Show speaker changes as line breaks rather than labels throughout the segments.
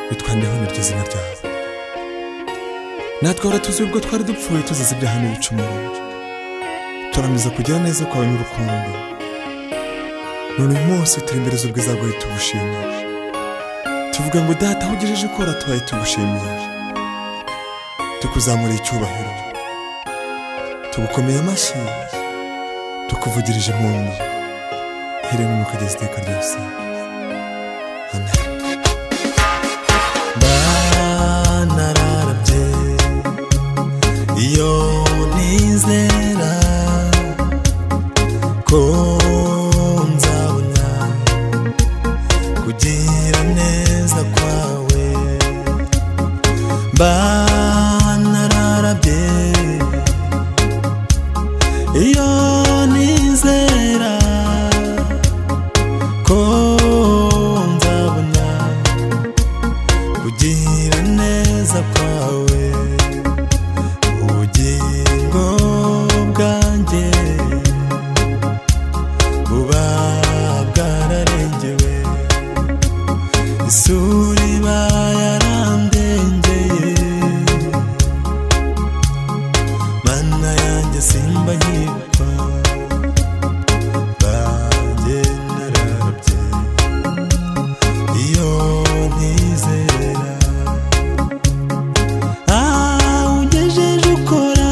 bitwandeho n'iryo zina ryawe. Natwe tuzi ubwo twari dupfuye tuzize ibyaha n'ibicumuro, turamiza kugira neza kwawe n'urukundo. None uyu munsi turi imbere z'ubwiza bwawe tugushimiye, tuvuga ngo data aho ugejeje ukora tubaye tugushimiye, tukuzamuriye icyubahiro, tugukomeye amashyi, tukuvugirije impundu uhereye none ukageza iteka ryose. Amen.
Nararabye iyo nizera ko nzabona kugira neza kwawe. Nararabye iyo nizera ko nzabona kugira neza kwawe. Ubugingo bwanjye buba bwararengewe, isuri iba yarandengeye. Mana yanjye simba nkibukwa, banjye nararabye iyo ntizera. Ugejeje ukora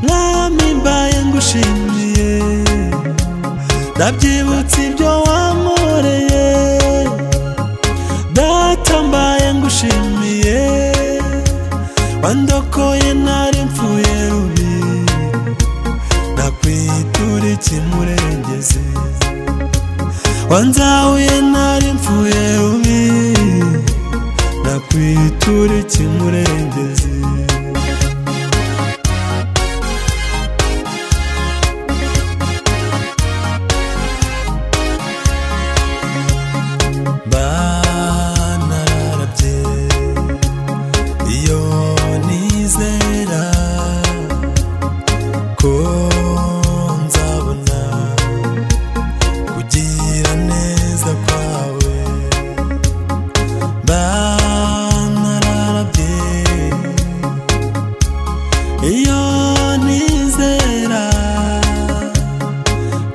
mwami mbaye ngushimiye, ndabyibutse ibyo wankoreye. Data mbaye ngushimiye, wandokoye nari mpfuye rubi, nakwitura ikimurengezi. Wanzahuye nari mpfuye rubi, nakwitura ikimurengezi. Nararabye iyo nizera ko nzabona kugira neza kwawe. Nararabye iyo nizera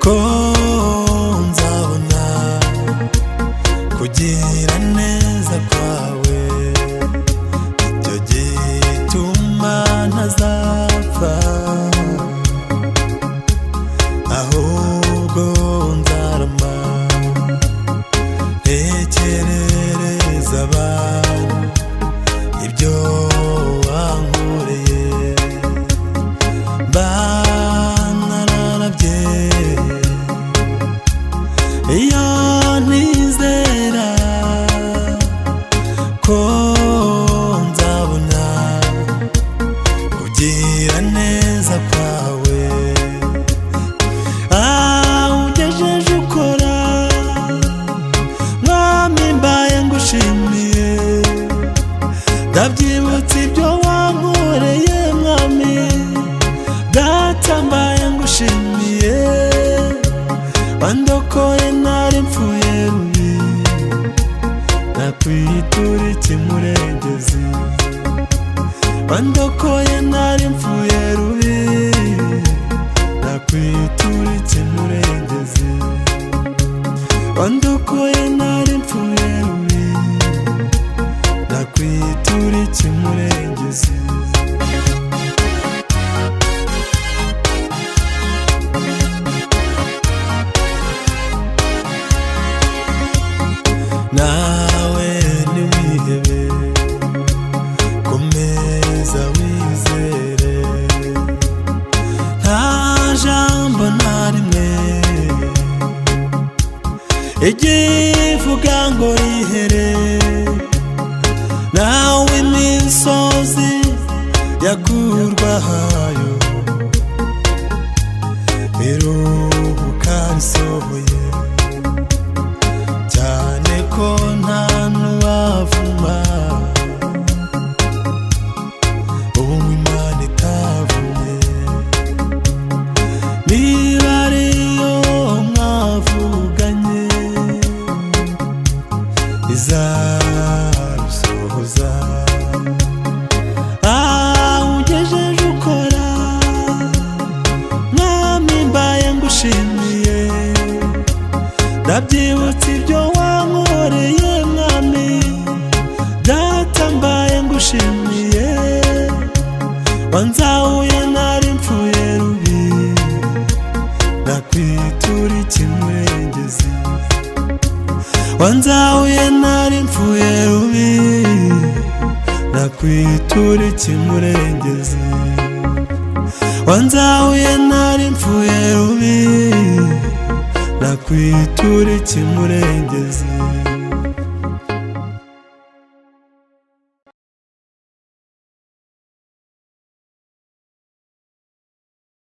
ko nzabona kugira neza kwawe. Icyo gituma ntazapfa, ahubwo nzarama ntekerereza abantu ibyo wankoreye. Nararabye iyo nizera ko nzabona kugira neza kwawe. Ugejeje ukora mwami mbaye ngushimiye, ndabyibutse ibyo wankoreye mwami. Data mbaye ngushimiye, wandokoye nari mpfuye rubi, nakwitura ikimurengezi. Wandokoye nari mpfuye rubi, nakwitura ikimurengezi. Wandokoye nari mpfuye rubi, nakwitura ikimurengezi. Nawe ntiwihebe, komeza wizere, nta jambo na rimwe igivuga ngo rihere. Nawe imisozi yakurwahayo, iruhuka risohoye, cyane ko nta n'uwavuma ubu Imana itavumye. Niba ariyo mwavuganye, izaba ndabyibutse ibyo wankoreye mwami data mbaye ngushimiye wanzahuye nari mpfuye rubi nakwitura ikimurengezi wanzahuye nari mpfuye rubi nakwitura ikimurengezi wanzahuye nari mpfuye rubi nakwitura ikimurengezi